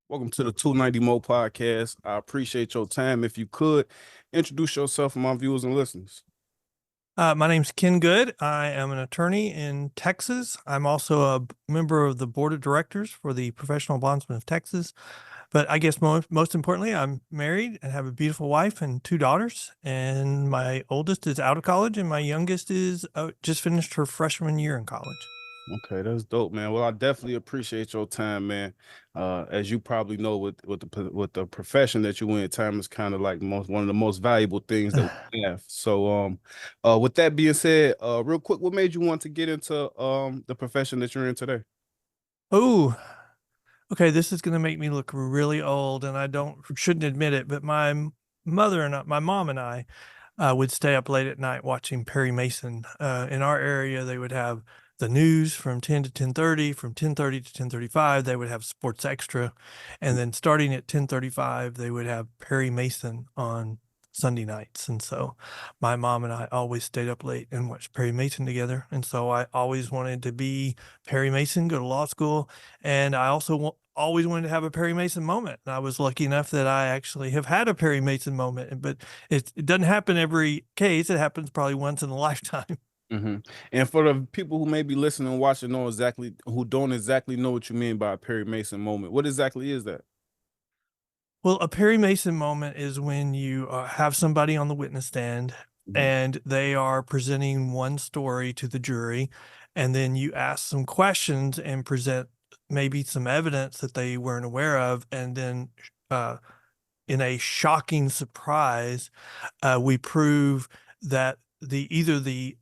Welcome to the 290 Mo podcast. I appreciate your time. If you could introduce yourself to my viewers and listeners. My name's Ken Good. I am an attorney in Texas. I'm also a member of the board of directors for the Professional Bondsmen of Texas. But I guess most importantly, I'm married and have a beautiful wife and two daughters. And my oldest is out of college, and my youngest is just finished her freshman year in college. Okay, that's dope, man. Well, I definitely appreciate your time, man. As you probably know, with the profession that you in, time is kind of like one of the most valuable things that we have. With that being said, real quick, what made you want to get into the profession that you're in today? Oh, okay. This is going to make me look really old, and I shouldn't admit it, but my mom and I would stay up late at night watching Perry Mason. In our area, they would have the news from 10 to 10:30, from 10:30 to 10:35, they would have Sports Extra. And then starting at 10:35, they would have Perry Mason on Sunday nights. And so my mom and I always stayed up late and watched Perry Mason together. And so I always wanted to be Perry Mason, go to law school. And I also always wanted to have a Perry Mason moment. And I was lucky enough that I actually have had a Perry Mason moment, but it doesn't happen every case. It happens probably once in a lifetime. hmm And for the people who may be listening and watching, who don't exactly know what you mean by a Perry Mason moment, what exactly is that? Well, a Perry Mason moment is when you have somebody on the witness stand Mhm. and they are presenting one story to the jury, and then you ask some questions and present maybe some evidence that they weren't aware of, and then uh, in a shocking surprise, we prove that either the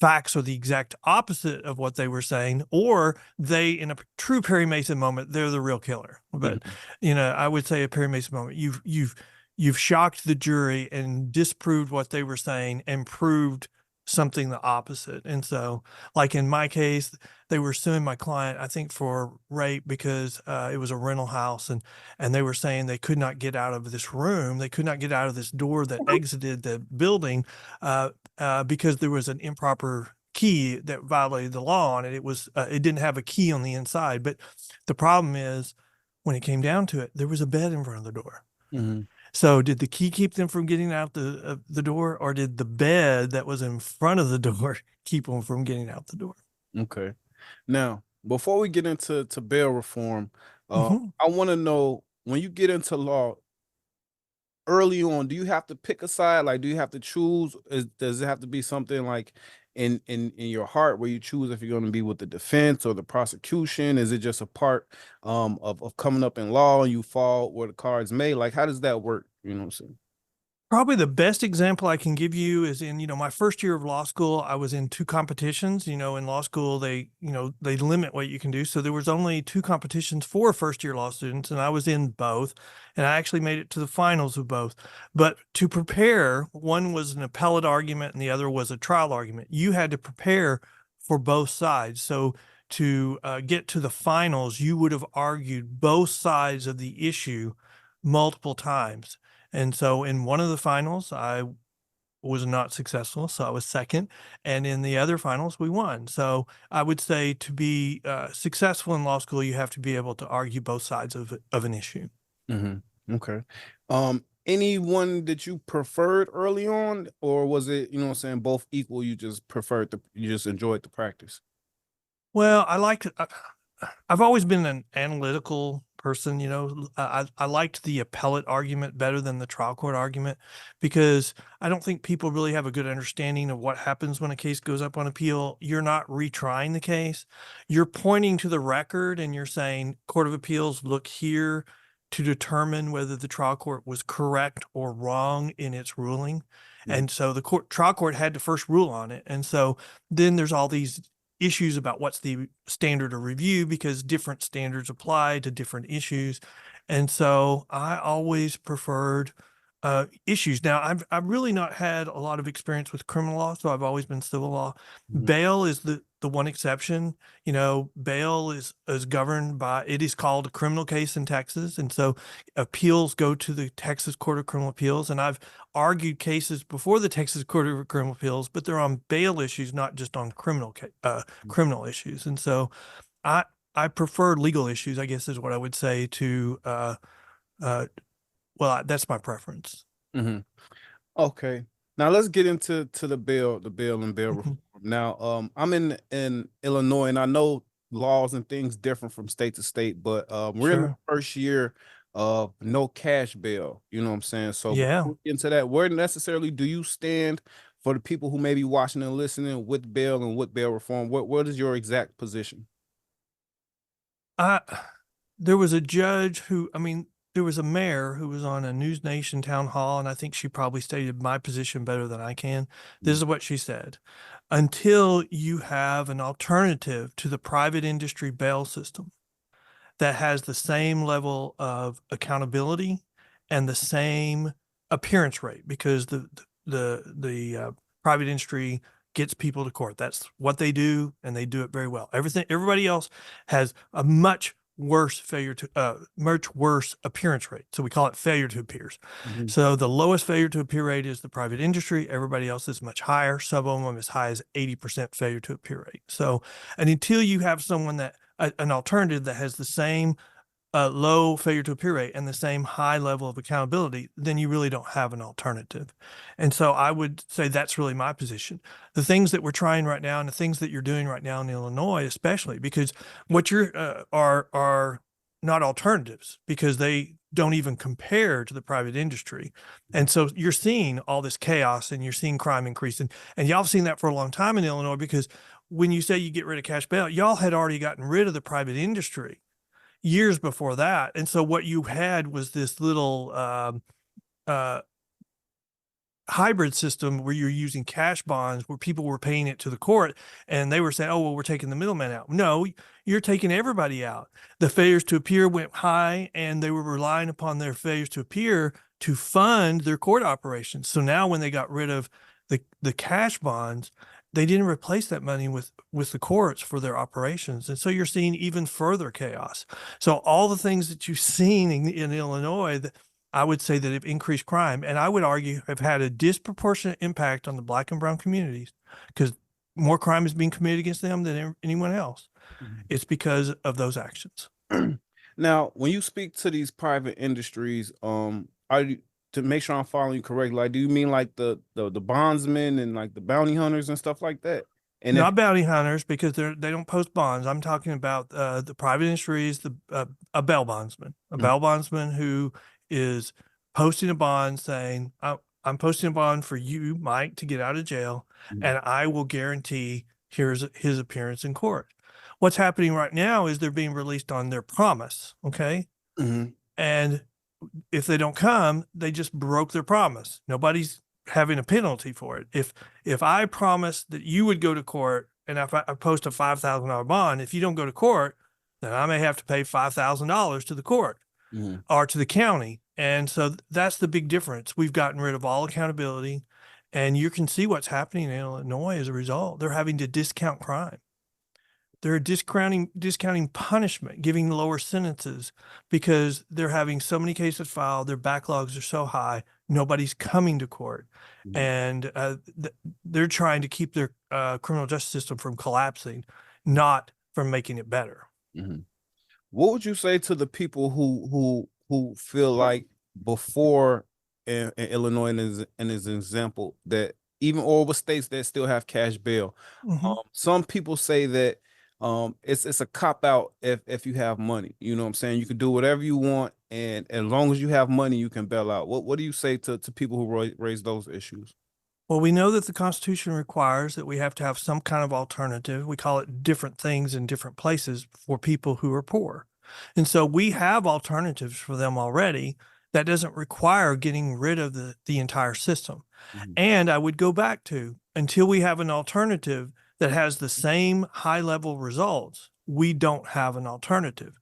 facts are the exact opposite of what they were saying, or they, in a true Perry Mason moment, they're the real killer. But Mhm. I would say a Perry Mason moment, you've shocked the jury and disproved what they were saying and proved something the opposite. And so, like in my case, they were suing my client, I think, for rape because it was a rental house, and they were saying they could not get out of this room. They could not get out of this door that exited the building because there was an improper key that violated the law on it. It didn't have a key on the inside. But the problem is, when it came down to it, there was a bed in front of the door. Mhm. So did the key keep them from getting out the door, or did the bed that was in front of the door keep them from getting out the door? Okay. Now, before we get into bail reform, Mhm. I want to know when you get into law early on, do you have to pick a side? Like, do you have to choose? Does it have to be something like in your heart where you choose if you're going to be with the defense or the prosecution? Is it just a part of coming up in law and you fall where the cards may? Like, how does that work? You know what I'm saying? Probably the best example I can give you is in, my first year of law school, I was in two competitions. In law school, they limit what you can do. So there was only two competitions for first year law students, and I was in both. And I actually made it to the finals of both. But to prepare, one was an appellate argument and the other was a trial argument. You had to prepare for both sides. So to get to the finals, you would have argued both sides of the issue multiple times. And so in one of the finals, I was not successful, so I was second, and in the other finals, we won. So I would say to be successful in law school, you have to be able to argue both sides of an issue. hmm Okay. Anyone that you preferred early on, or was it, what I'm saying, both equal? You just enjoyed the practice. Well, I've always been an analytical person. I liked the appellate argument better than the trial court argument because I don't think people really have a good understanding of what happens when a case goes up on appeal. You're not retrying the case. You're pointing to the record and you're saying, Court of Appeals, look here to determine whether the trial court was correct or wrong in its ruling. Mhm. And so the trial court had to first rule on it. And so then there's all these issues about what's the standard of review because different standards apply to different issues. And so I always preferred issues. Now, I've really not had a lot of experience with criminal law, so I've always been civil law. Mhm. Bail is the one exception. Bail is governed by, it is called a criminal case in Texas, and so appeals go to the Texas Court of Criminal Appeals. And I've argued cases before the Texas Court of Criminal Appeals, but they're on bail issues, not just on criminal issues. And so I I prefer legal issues, I guess is what I would say to, well, that's my preference. Hmm. Okay. Now let's get into the bill and bill reform. Mhm. Now, I'm in Illinois, and I know laws and things different from state to state, but we're in the Sure. first year of no cash bail. You know what I'm saying? So Yeah. before we get into that, where necessarily do you stand for the people who may be watching and listening with bail and with bail reform? What is your exact position? I there was a judge who, I mean, there was a mayor who was on a News Nation town hall, and I think she probably stated my position better than I can. This Mm. is what she said. Until you have an alternative to the private industry bail system that has the same level of accountability and the same appearance rate, because the private industry gets people to court. That's what they do, and they do it very well. Everybody else has a much worse much worse appearance rate. So we call it failure to appears. Mhm. So the lowest failure to appear rate is the private industry. Everybody else is much higher. Some of them as high as 80% failure to appear rate. So, and until you have someone an alternative that has the same low failure to appear rate and the same high level of accountability, then you really don't have an alternative. And so I would say that's really my position. The things that we're trying right now and the things that you're doing right now in Illinois, especially because what you're are not alternatives, because they don't even compare to the private industry. And so you're seeing all this chaos and you're seeing crime increase. And y'all have seen that for a long time in Illinois, because when you say you get rid of cash bail, y'all had already gotten rid of the private industry years before that. And so what you had was this little uh, hybrid system where you're using cash bonds where people were paying it to the court, and they were saying, oh, well, we're taking the middleman out. No, you're taking everybody out. The failures to appear went high, and they were relying upon their failures to appear to fund their court operations. So now when they got rid of the cash bonds, they didn't replace that money with the courts for their operations. And so you're seeing even further chaos. So all the things that you've seen in Illinois that I would say that have increased crime, and I would argue have had a disproportionate impact on the Black and brown communities, because more crime is being committed against them than anyone else. Mhm. It's because of those actions. Now, when you speak to these private industries, are you, to make sure I'm following you correctly, like, do you mean like the bondsmen and like the bounty hunters and stuff like that? And if Not bounty hunters, because they don't post bonds. I'm talking about the private industries, a bail bondsman, Mhm. who is posting a bond saying, I'm posting a bond for you, Mike, to get out of jail, Mhm. and I will guarantee here's his appearance in court. What's happening right now is they're being released on their promise. Okay. Mhm. And if they don't come, they just broke their promise. Nobody's having a penalty for it. If I promised that you would go to court, and if I post a $5,000 bond, if you don't go to court, then I may have to pay $5,000 to the court Mhm. or to the county. And so that's the big difference. We've gotten rid of all accountability, and you can see what's happening in Illinois as a result. They're having to discount crime. They're discounting punishment, giving lower sentences, because they're having so many cases filed, their backlogs are so high, nobody's coming to court. Mhm. And they're trying to keep their criminal justice system from collapsing, not from making it better. Mhm. What would you say to the people who feel like before in Illinois and as an example that even over states that still have cash bail, Mhm. some people say that it's a cop out if you have money. You know what I'm saying? You can do whatever you want, and as long as you have money, you can bail out. What do you say to people who raise those issues? Well, we know that the Constitution requires that we have to have some kind of alternative. We call it different things in different places for people who are poor. And so we have alternatives for them already. That doesn't require getting rid of the entire system. Mhm. And I would go back to, until we have an alternative that has the same high level results, we don't have an alternative.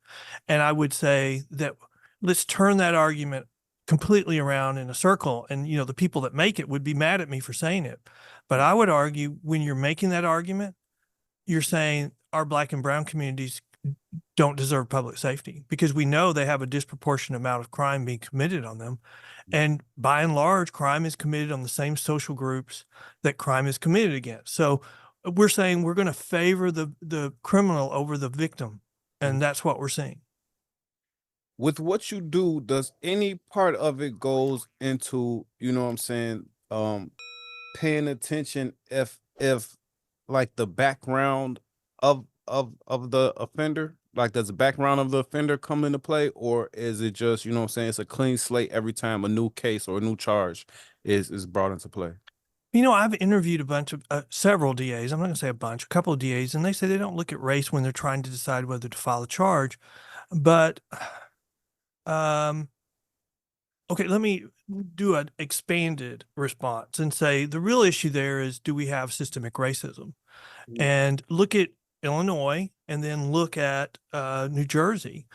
And I would say that let's turn that argument completely around in a circle. And, the people that make it would be mad at me for saying it. But I would argue, when you're making that argument, you're saying our Black and brown communities don't deserve public safety, because we know they have a disproportionate amount of crime being committed on them. And by and large, crime is committed on the same social groups that crime is committed against. So we're saying we're going to favor the criminal over the victim. And that's what we're seeing. With what you do, does any part of it goes into, you know what I'm saying, paying attention if like the background of the offender, like does the background of the offender come into play, or is it just, you know what I'm saying, it's a clean slate every time a new case or a new charge is brought into play? I've interviewed a bunch of several DAs. I'm not going to say a bunch, a couple of DAs, and they say they don't look at race when they're trying to decide whether to file a charge. But okay, let me do an expanded response and say the real issue there is, do we have systemic racism? And look at Illinois and then look at New Jersey.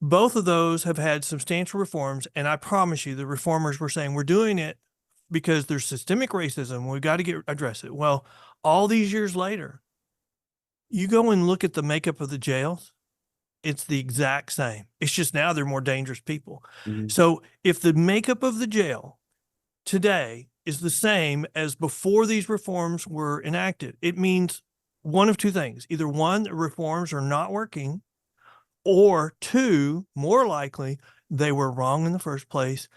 Both of those have had substantial reforms, and I promise you the reformers were saying we're doing it because there's systemic racism. We've got to address it. Well, all these years later, you go and look at the makeup of the jails, it's the exact same. It's just now they're more dangerous people. Mhm. So if the makeup of the jail today is the same as before these reforms were enacted, it means one of two things. Either one, the reforms are not working, or two, more likely, they were wrong in the first place.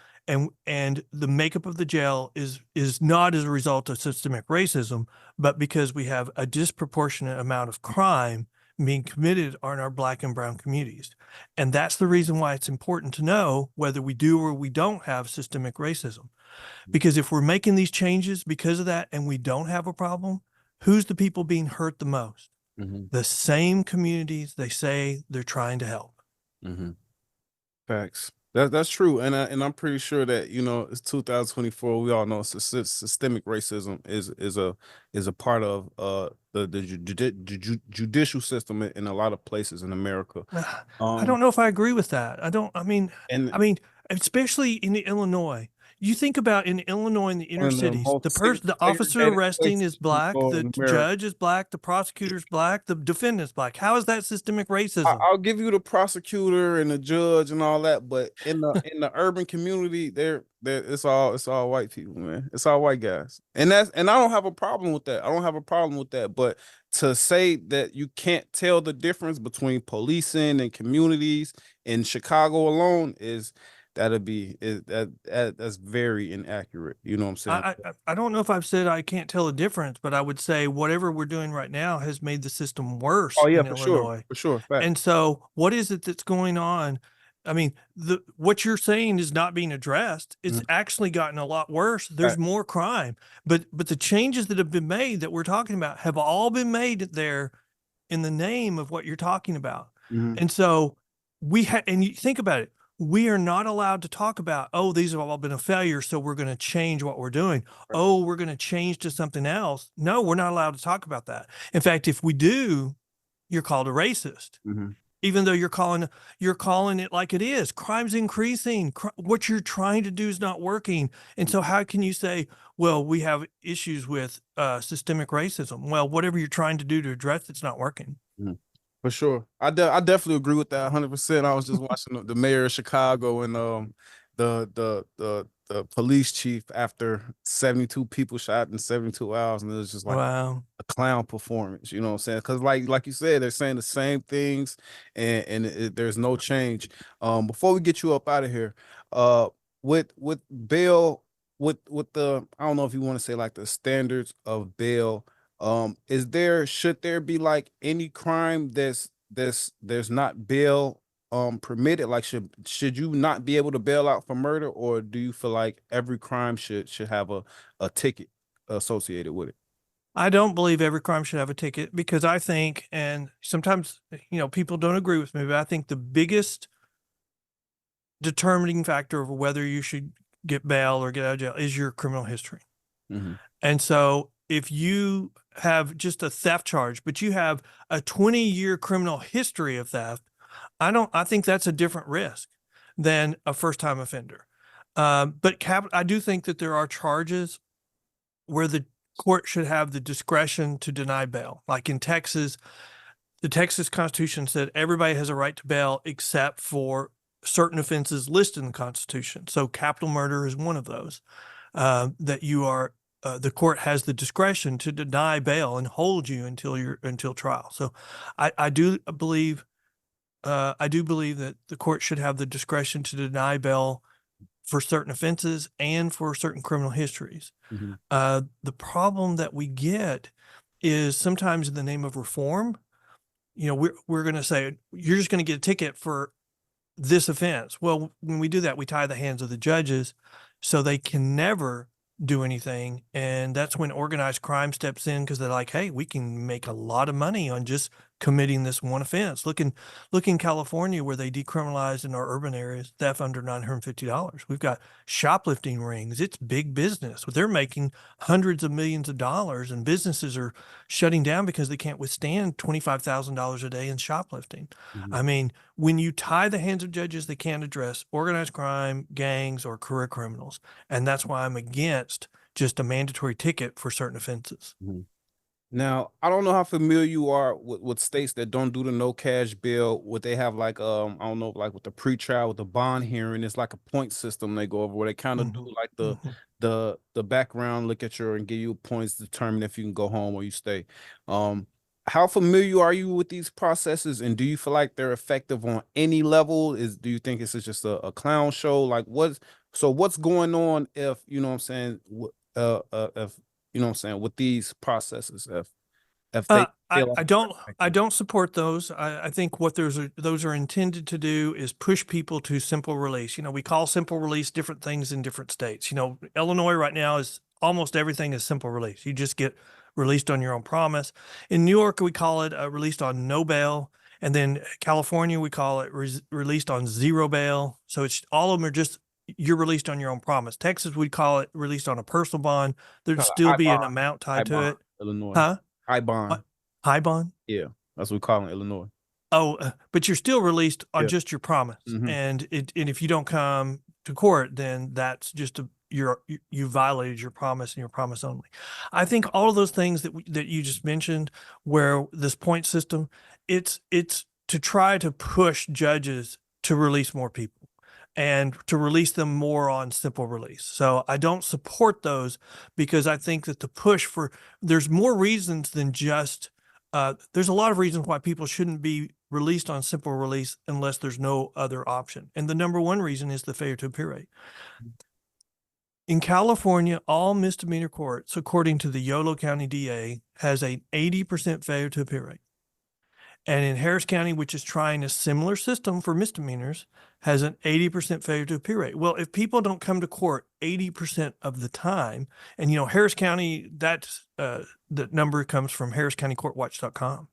And the makeup of the jail is not as a result of systemic racism, but because we have a disproportionate amount of crime being committed on our Black and brown communities. And that's the reason why it's important to know whether we do or we don't have systemic racism. Because if we're making these changes because of that and we don't have a problem, who's the people being hurt the most? Mhm. The same communities they say they're trying to help. Mhm. Facts. That's true, and I'm pretty sure that, you know, it's 2024. We all know systemic racism is a part of the judicial system in a lot of places in America. I don't know if I agree with that. And I mean, especially in Illinois. You think about in Illinois in the inner one of the cities, most the officer segregated arresting is places you Black, go the in America. judge is Black, the prosecutor's Black, the defendant's Black. How is that systemic racism? I'll give you the prosecutor and the judge and all that, but in the urban community, there it's all white people, man. It's all white guys, and I don't have a problem with that. I don't have a problem with that. But to say that you can't tell the difference between policing and communities in Chicago alone is that's very inaccurate. You know what I'm saying? I don't know if I've said I can't tell a difference, but I would say whatever we're doing right now has made the system worse Oh yeah, in for sure, Illinois. for sure. Fact. And so what is it that's going on? I mean, what you're saying is not being addressed. It's Mhm. actually gotten a lot worse. There's Fact. more crime. But the changes that have been made that we're talking about have all been made there in the name of what you're talking about. Mhm. And so and you think about it, we are not allowed to talk about, oh, these have all been a failure, so we're going to change what we're doing. Right. Oh, we're going to change to something else. No, we're not allowed to talk about that. In fact, if we do, you're called a racist. Mhm. Even though you're calling it like it is. Crime's increasing. What you're trying to do is not working. And so how can you say, well, we have issues with systemic racism? Well, whatever you're trying to do to address it's not working. Mhm. For sure. I definitely agree with that 100%. I was just watching the mayor of Chicago and the police chief after 72 people shot in 72 hours, and it was just like Wow. a clown performance, you know what I'm saying? Because like you said, they're saying the same things, and there's no change. Before we get you up out of here, uh, with bail, with the, I don't know if you want to say like the standards of bail, should there be like any crime there's not bail permitted? Like should you not be able to bail out for murder, or do you feel like every crime should have a ticket associated with it? I don't believe every crime should have a ticket because I think, and sometimes, people don't agree with me, but I think the biggest determining factor of whether you should get bail or get out of jail is your criminal history. Mhm. And so if you have just a theft charge, but you have a 20-year criminal history of theft, I think that's a different risk than a first-time offender. But I do think that there are charges where the court should have the discretion to deny bail. Like in Texas, the Texas Constitution said everybody has a right to bail except for certain offenses listed in the Constitution. So capital murder is one of those, that the court has the discretion to deny bail and hold you until trial. So I do believe I do believe that the court should have the discretion to deny bail for certain offenses and for certain criminal histories. Mhm. The problem that we get is sometimes in the name of reform, we're going to say, you're just going to get a ticket for this offense. Well, when we do that, we tie the hands of the judges so they can never do anything. And that's when organized crime steps in because they're like, hey, we can make a lot of money on just committing this one offense. Look in California where they decriminalized in our urban areas theft under $950. We've got shoplifting rings. It's big business. They're making hundreds of millions of dollars, and businesses are shutting down because they can't withstand $25,000 a day in shoplifting. Mhm. I mean, when you tie the hands of judges, they can't address organized crime, gangs, or career criminals. And that's why I'm against just a mandatory ticket for certain offenses. Mhm. Now, I don't know how familiar you are with states that don't do the no cash bail. What they have like I don't know, like with the pretrial, with the bond hearing, it's like a point system they go over where they kind of do Mhm, like mhm. the background, look at your and give you points to determine if you can go home or you stay. Um, how familiar are you with these processes, and do you feel like they're effective on any level? Do you think it's just a clown show? Like what's going on if you know what I'm saying? If you know what I'm saying, with these processes, if they I, feel like I they're don't I effective. don't support those. I think what those are intended to do is push people to simple release. We call simple release different things in different states. Illinois right now is almost everything is simple release. You just get released on your own promise. In New York, we call it released on no bail. And then California, we call it released on zero bail. So it's all of them are just you're released on your own promise. Texas, we call it released on a personal bond. There'd Kinda still high be an bond, amount high tied to bond, it. Illinois. Huh? High What? bond. High bond? Yeah, that's what we call in Illinois. Oh, but you're still released on Yeah. just your promise. Mhm. And if you don't come to court, then that's just you violated your promise and your promise only. I think all of those things that you just mentioned, where this point system, it's to try to push judges to release more people and to release them more on simple release. So I don't support those because I think that the push for there's more reasons than just there's a lot of reasons why people shouldn't be released on simple release unless there's no other option. And the number one reason is the failure to appear rate. In California, all misdemeanor courts, according to the Yolo County DA, has an 80% failure to appear rate. And in Harris County, which is trying a similar system for misdemeanors, has an 80% failure to appear rate. Well, if people don't come to court 80% of the time, and Harris County, that's the number comes from harriscountycourtwatch.com.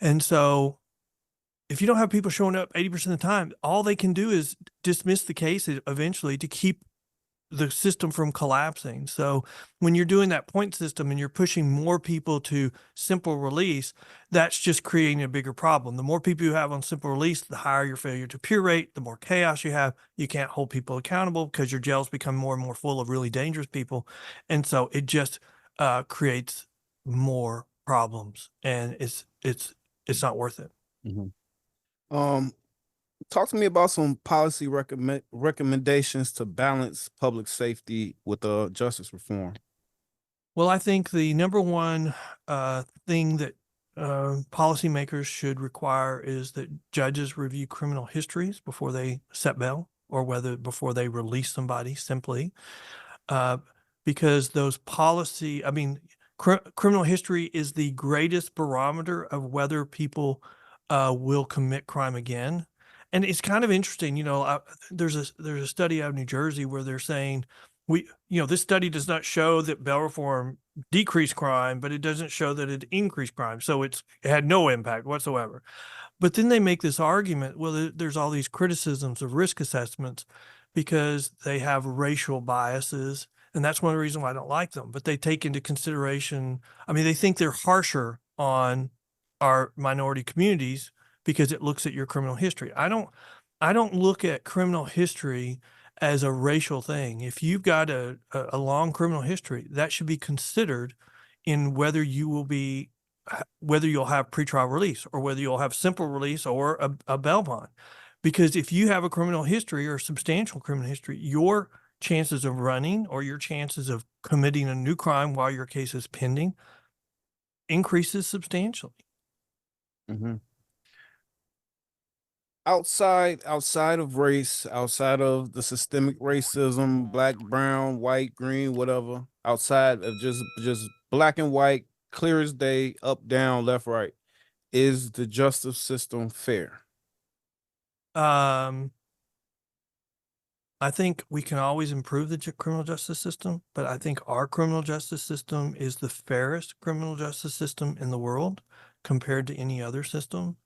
And so if you don't have people showing up 80% of the time, all they can do is dismiss the case eventually to keep the system from collapsing. So when you're doing that point system and you're pushing more people to simple release, that's just creating a bigger problem. The more people you have on simple release, the higher your failure to appear rate, the more chaos you have. You can't hold people accountable because your jails become more and more full of really dangerous people. And so it just creates more problems, and it's not worth it. Mhm. Um, talk to me about some policy recommendations to balance public safety with justice reform. Well, I think the number one thing that policymakers should require is that judges review criminal histories before they set bail or whether before they release somebody simply. Uh, because those I mean, criminal history is the greatest barometer of whether people will commit crime again. And it's kind of interesting, there's a study out of New Jersey where they're saying this study does not show that bail reform decreased crime, but it doesn't show that it increased crime. So it had no impact whatsoever. But then they make this argument, well, there's all these criticisms of risk assessments because they have racial biases. And that's one of the reasons why I don't like them. But they take into consideration, I mean, they think they're harsher on our minority communities because it looks at your criminal history. I don't look at criminal history as a racial thing. If you've got a long criminal history, that should be considered in whether you'll have pretrial release or whether you'll have simple release or a bail bond. Because if you have a criminal history or substantial criminal history, your chances of running or your chances of committing a new crime while your case is pending increases substantially. Mhm. outside of race, outside of the systemic racism, black, brown, white, green, whatever, outside of just black and white, clear as day, up, down, left, right, is the justice system fair? Um, I think we can always improve the criminal justice system, but I think our criminal justice system is the fairest criminal justice system in the world compared to any other system.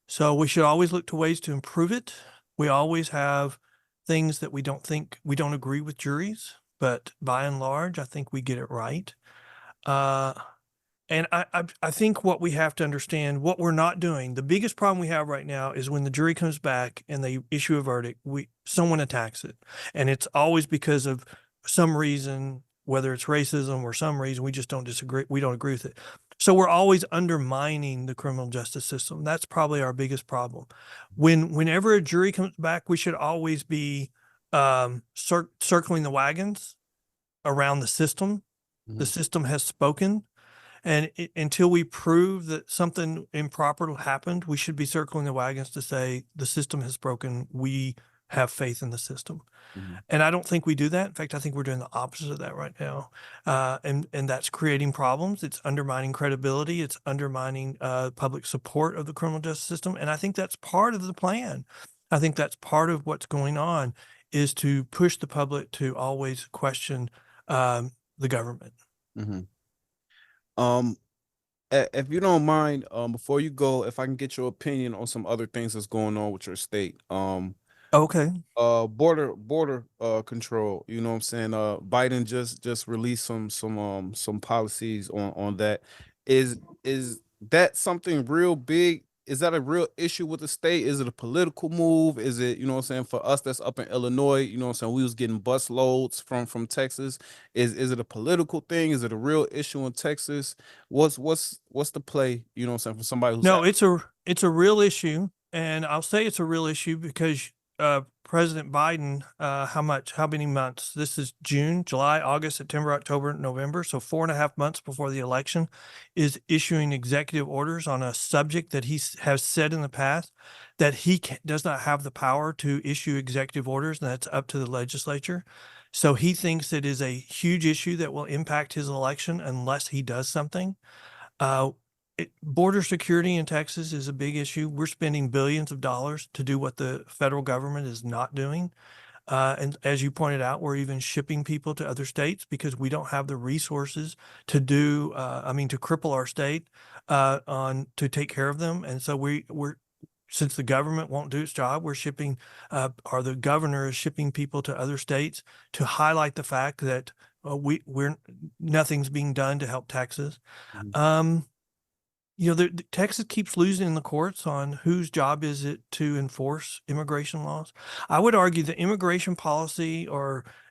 So we should always look to ways to improve it. We always have things that we don't agree with juries, but by and large, I think we get it right. Uh, and I think what we have to understand, what we're not doing, the biggest problem we have right now is when the jury comes back and they issue a verdict, someone attacks it. And it's always because of some reason, whether it's racism or some reason, we just don't disagree. We don't agree with it. So we're always undermining the criminal justice system. That's probably our biggest problem. Whenever a jury comes back, we should always be circling the wagons around the system. The Mhm. system has spoken. And until we prove that something improper happened, we should be circling the wagons to say the system has broken. We have faith in the system. Mhm. And I don't think we do that. In fact, I think we're doing the opposite of that right now. And that's creating problems. It's undermining credibility. It's undermining public support of the criminal justice system. And I think that's part of the plan. I think that's part of what's going on is to push the public to always question the government. Mhm. Um, if you don't mind, before you go, if I can get your opinion on some other things that's going on with your state. Okay. Border control, you know what I'm saying? Biden just released some policies on that. Is that something real big? Is that a real issue with the state? Is it a political move? Is it, you know what I'm saying, for us that's up in Illinois, you know what I'm saying, we was getting bus loads from Texas. Is it a political thing? Is it a real issue in Texas? What's the play, you know what I'm saying, for somebody who's No, it's a real issue, and I'll say it's a real issue because President Biden, how many months? This is June, July, August, September, October, November. So 4.5 months before the election, is issuing executive orders on a subject that has said in the past that does not have the power to issue executive orders, and that's up to the legislature. So he thinks it is a huge issue that will impact his election unless he does something. Uh, Border security in Texas is a big issue. We're spending billions of dollars to do what the federal government is not doing. And as you pointed out, we're even shipping people to other states because we don't have the resources to to cripple our state to take care of them. And so we're since the government won't do its job, we're shipping, or the governor is shipping people to other states to highlight the fact that we're nothing's being done to help Texas. Mhm. Um, Texas keeps losing in the courts on whose job is it to enforce immigration laws. I would argue that immigration policy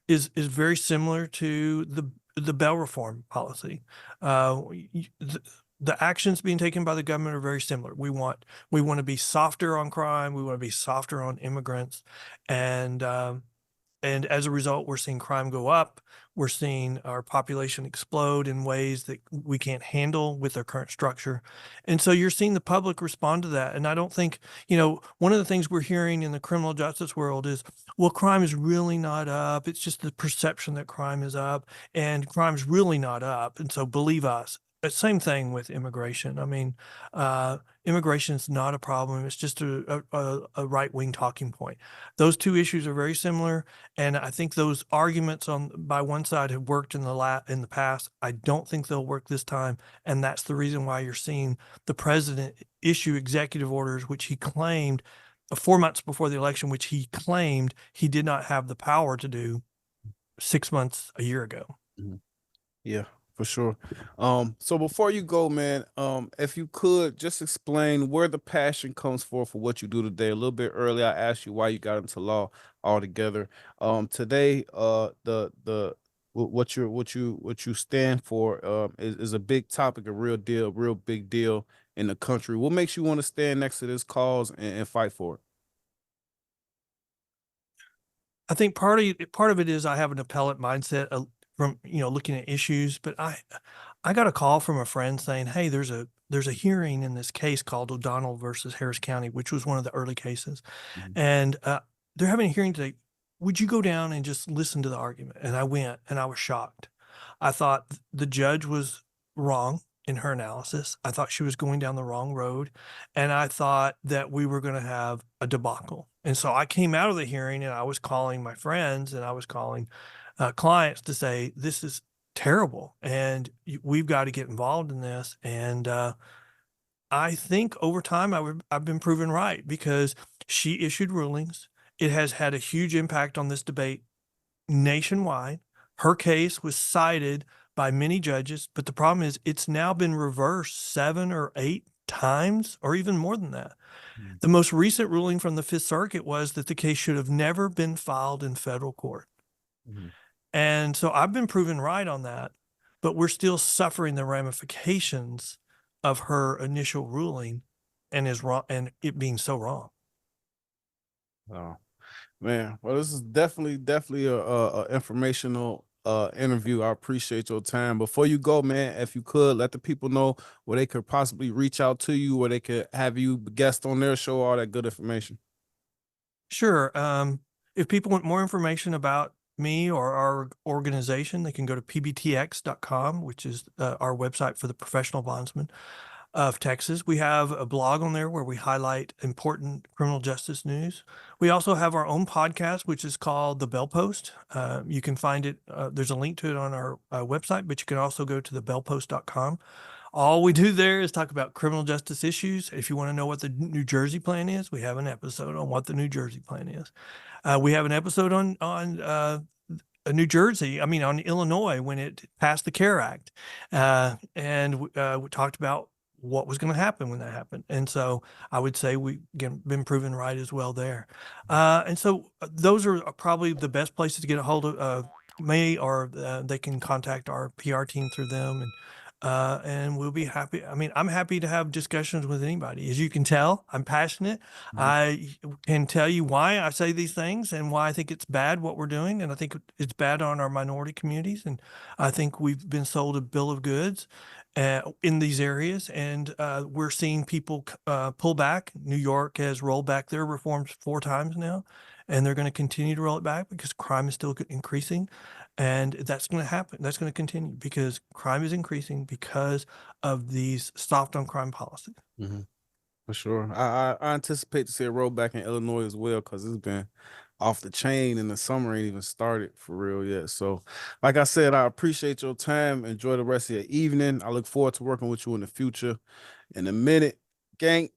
is very similar to the bail reform policy. The actions being taken by the government are very similar. We want to be softer on crime. We want to be softer on immigrants, and and as a result, we're seeing crime go up. We're seeing our population explode in ways that we can't handle with our current structure. And so you're seeing the public respond to that. And I don't think, one of the things we're hearing in the criminal justice world is, well, crime is really not up. It's just the perception that crime is up, and crime's really not up. And so believe us. Same thing with immigration. I mean, immigration is not a problem. It's just a right-wing talking point. Those two issues are very similar. And I think those arguments by one side have worked in the past. I don't think they'll work this time, and that's the reason why you're seeing the president issue executive orders, which he claimed 4 months before the election, which he claimed he did not have the power to do 6 months, a year ago. Mhm. Yeah, for sure. So before you go, man, if you could just explain where the passion comes for what you do today. A little bit earlier, I asked you why you got into law altogether. Today, what you stand for, is a big topic, a real deal, real big deal in the country. What makes you want to stand next to this cause and fight for it? I think part of it is I have an appellate mindset from looking at issues, but I got a call from a friend saying, "Hey, there's a hearing in this case called O'Donnell versus Harris County, which was one of the early cases, Mhm. and they're having a hearing today. Would you go down and just listen to the argument?" And I went, and I was shocked. I thought the judge was wrong in her analysis. I thought she was going down the wrong road, and I thought that we were going to have a debacle. And so I came out of the hearing, and I was calling my friends, and I was calling clients to say, "This is terrible, and we've got to get involved in this." And I think over time I've been proven right because she issued rulings. It has had a huge impact on this debate nationwide. Her case was cited by many judges, but the problem is it's now been reversed 7 or 8 times or even more than that. Mhm. The most recent ruling from the Fifth Circuit was that the case should have never been filed in federal court. Mhm. And so I've been proven right on that, but we're still suffering the ramifications of her initial ruling and is wrong and it being so wrong. Oh man, well, this is definitely a informational interview. I appreciate your time. Before you go, man, if you could let the people know where they could possibly reach out to you, where they could have you guest on their show, all that good information. Sure. If people want more information about me or our organization, they can go to pbtx.com, which is our website for the professional bondsman of Texas. We have a blog on there where we highlight important criminal justice news. We also have our own podcast, which is called The Bell Post. You can find it, there's a link to it on our website, but you can also go to thebellpost.com. All we do there is talk about criminal justice issues. If you want to know what the New Jersey plan is, we have an episode on what the New Jersey plan is. We have an episode on New Jersey, I mean, on Illinois when it passed the CARE Act. And we talked about what was going to happen when that happened. And so I would say we again been proven right as well there. And so those are probably the best places to get a hold of me, or they can contact our PR team through them. And we'll be happy. I mean, I'm happy to have discussions with anybody. As you can tell, I'm passionate. Mhm. I can tell you why I say these things and why I think it's bad what we're doing. And I think it's bad on our minority communities. And I think we've been sold a bill of goods in these areas. And we're seeing people pull back. New York has rolled back their reforms 4 times now, and they're going to continue to roll it back because crime is still increasing. And that's going to happen. That's going to continue because crime is increasing because of these soft on crime policies. Mhm. For sure. I anticipate to see a rollback in Illinois as well because it's been off the chain and the summer ain't even started for real yet. So, like I said, I appreciate your time. Enjoy the rest of your evening. I look forward to working with you in the future. In a minute, gang.